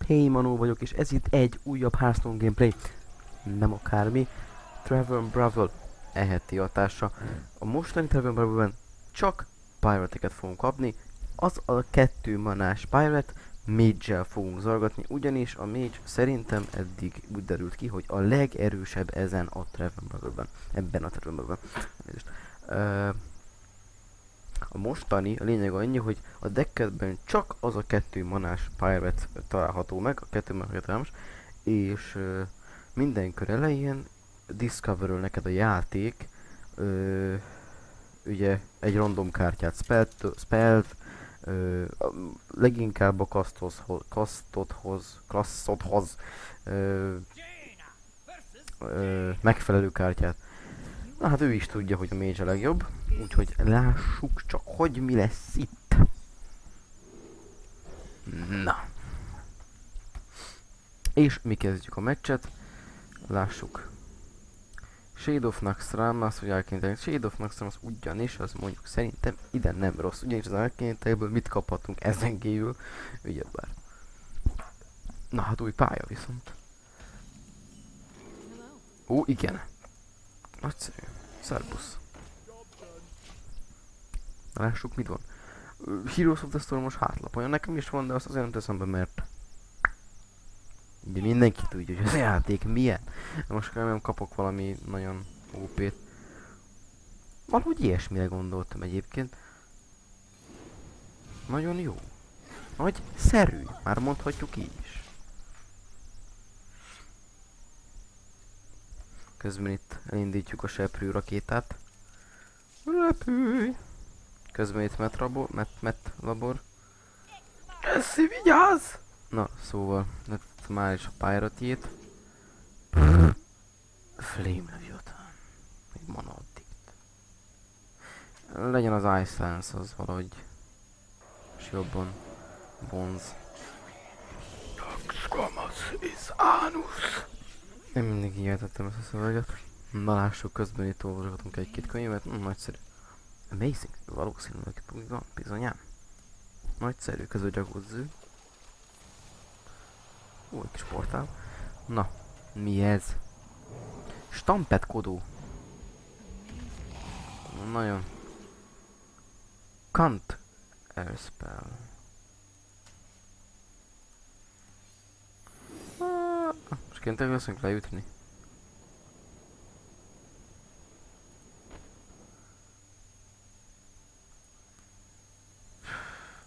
Hey Manó vagyok, és ez itt egy újabb Hearthstone gameplay. Nem akármi. Tavern Brawl eheti hatása. A mostani Tavern Brawlben csak pirate-eket fogunk kapni. Az a 2 manás pirate mage-el fogunk zargatni, ugyanis a mage szerintem eddig úgy derült ki, hogy a legerősebb ezen a Tavern Brawlben. Ebben a Tavern Brawlben. A mostani a lényeg annyi, hogy a decketben csak az a 2 manás pirate található meg, a 2 manás, és minden kör elején discover neked a játék ugye egy random kártyát, spelt, leginkább a klasszodhoz megfelelő kártyát. Na hát ő is tudja, hogy a mage a legjobb, úgyhogy lássuk csak, hogy mi lesz itt. Na. És mi kezdjük a meccset. Lássuk. Shade of Naxxramas, azt hogy Arcane Shade of Naxxramas ugyanis, az mondjuk szerintem ide nem rossz. Ugyanis az Arcane mit kaphatunk ezen kívül? Ugyebár. Na hát új pálya viszont. Ó, igen. Nagyszerű. Szerbusz. Lássuk, mit van. Heroes of the Storm most hátlapolja. Nekem is van, de azt azért nem teszem be, mert ugye mindenki tudja, hogy az játék milyen. De most nem kapok valami nagyon OP-t. Valahogy ilyesmire gondoltam egyébként. Nagyon jó. Nagy szerű. Már mondhatjuk így is. Közben itt elindítjuk a seprű rakétát. Repülj! Közben itt met labor. Jesse, vigyázz! Na, szóval, lett már is a pirate-jét. Flame Leviathan. Még mana addict. Legyen az Ice Lance, az valahogy és jobban vonz. Squamous is anus. Én mindig hihetettem ezt a szöveget. Na lássuk, közben itt olvasgatunk egy-két könyvet. Nagyszerű. Amazing. Valószínűleg van, bizonyám. Nagyszerű, közül jacuzzi. Egy kis portál. Na, mi ez? Stampet kodó. Nagyon. Kant Airspell. Most kénytelen leszünk leütni.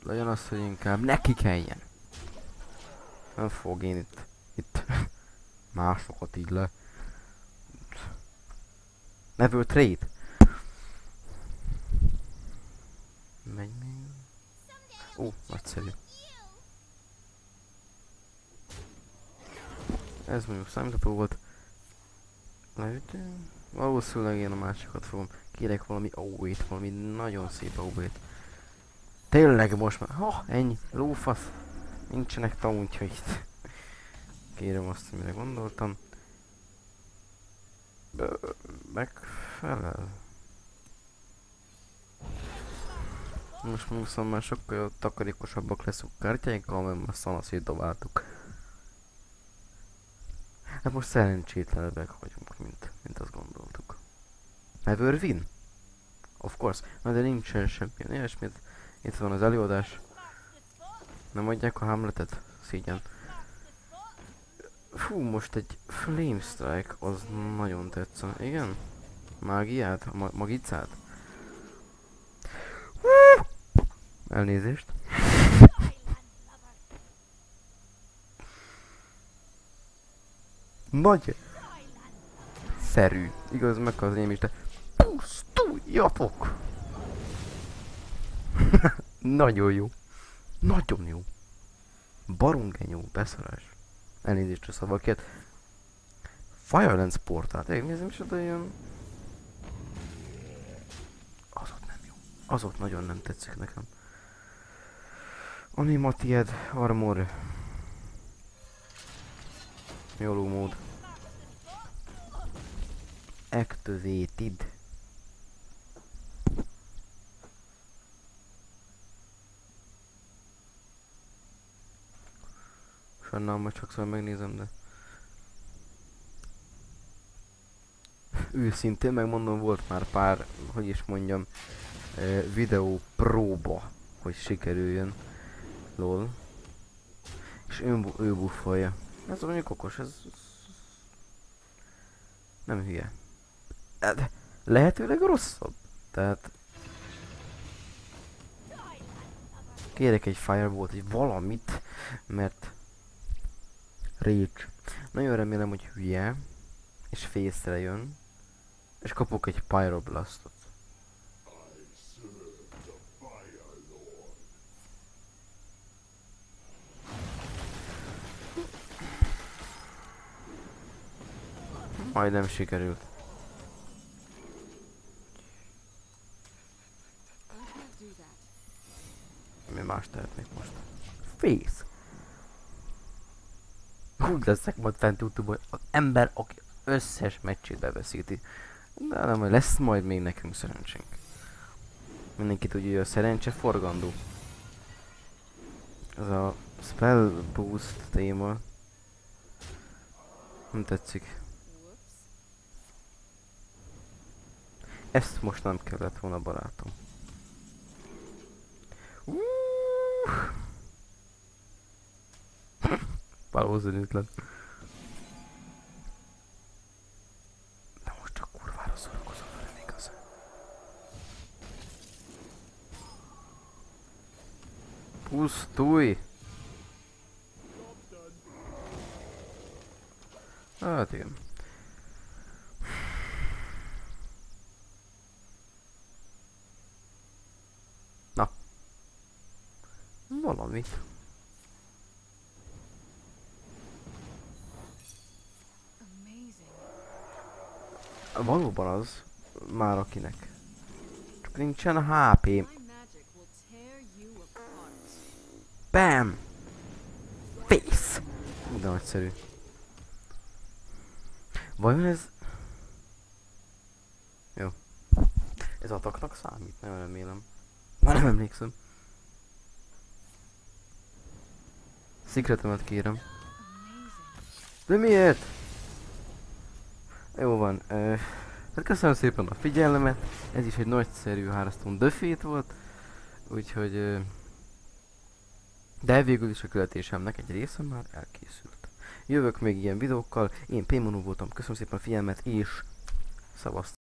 Legyen az, hogy inkább neki kelljen. Nem fog én itt másokat így le. Never trade. Megy még. Ó, nagyszerű. Ez mondjuk számítható volt. Leütünk. Valószínűleg én a másikat fogom. Kérek valami AOE-t, valami nagyon szép AOE-t. Tényleg most már. Ha, ennyi. Lófasz. Nincsenek tauntjait. Kérem azt, mire gondoltam. Megfelel. Most viszont már sokkal takarékosabbak leszünk kártyáinkkal, mert már szanaszét dobáltuk. Hát most szerencsétlenebbek vagyunk, mint azt gondoltuk. Never win? Of course. Na de nincsen semmilyen ilyesmit. Itt van az előadás. Nem adják a Hamletet? Szégyen. Fú, most egy Flame Strike, az nagyon tetszene. Igen? Mágiát? Magicát? Elnézést. Nagy szerű. Igaz, meg az én is, de pusztuljatok! Nagyon jó. Nagyon jó. Barongenyó, beszarás. Elnézést a szavakért. Firelance portát. Nézzem is oda jön. Az ott nem jó. Az ott nagyon nem tetszik nekem. Animatied armor. Jóló mód. Activated. Sajnálom, hogy sokszor megnézem, de... Őszintén megmondom, volt már pár, hogy is mondjam, videó próba, hogy sikerüljön. Lol. És ő buffolja. Ez mondjuk okos, ez... Nem hülye. De lehetőleg rosszabb. Tehát... Kérek egy firebolt, egy valamit, mert... Rage. Nagyon remélem, hogy hülye. És fészre jön. És kapok egy pyroblastot. Majdnem sikerült. Mi más tehetnék most? Fész! Úgy leszek majd fent YouTube-on, az ember, aki összes meccsét beveszíti. De nem, lesz majd még nekünk szerencsénk. Mindenki tudja, hogy a szerencse forgandó. Ez a spell boost téma. Nem tetszik. Ezt most nem kellett volna, barátom. Valószínűtlen. De most csak kurvára szórakozom vele, igaz? Pusztulj! Hát igen. Na. Valamit. Valóban az. Már akinek. Csak nincsen HP. Bam! Face! De nagyszerű. Vajon ez... Jó. Ez ataknak számít? Nem remélem. Már nem emlékszem. Secretemet kérem. De miért? Jó van. Hát köszönöm szépen a figyelmet. Ez is egy nagyszerű Hearthstone defeat volt. Úgyhogy... De végül is a követésemnek egy része már elkészült. Jövök még ilyen videókkal. Én P-Monu voltam. Köszönöm szépen a figyelmet és... Szavaztok!